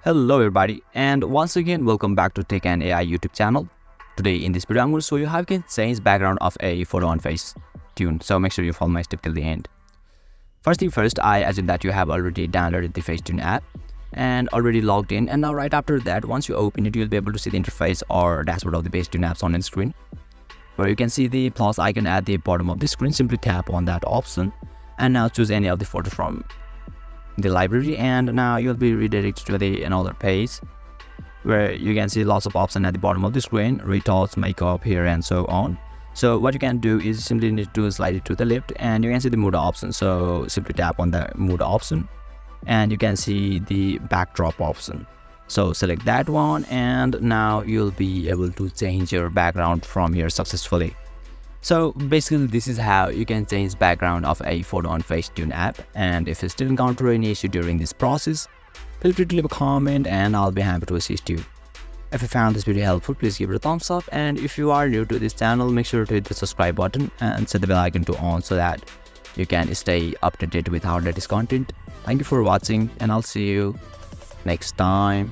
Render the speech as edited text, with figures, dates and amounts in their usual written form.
Hello everybody, and once again welcome back to Tech and AI YouTube channel. Today in this video I'm going to show you how you can change background of a photo on Facetune. So make sure you follow my step till the end. First thing first, I assume that you have already downloaded the Facetune app and already logged in, and now right after that, once you open it, you'll be able to see the interface or dashboard of the Facetune apps on the screen, where you can see the plus icon at the bottom of the screen. Simply tap on that option and now choose any of the photos from the library, and now you'll be redirected to another page where you can see lots of options at the bottom of the screen: retouch, makeup, hair, and so on. So what you can do is simply need to slide it to the left and you can see the mood option. So simply tap on the mood option and you can see the backdrop option. So select that one and now you'll be able to change your background from here successfully. So basically this is how you can change background of a photo on Facetune app, and if you still encounter any issue during this process, feel free to leave a comment and I'll be happy to assist you. If you found this video helpful, please give it a thumbs up, and if you are new to this channel, make sure to hit the subscribe button and set the bell icon to on so that you can stay updated with our latest content. Thank you for watching and I'll see you next time.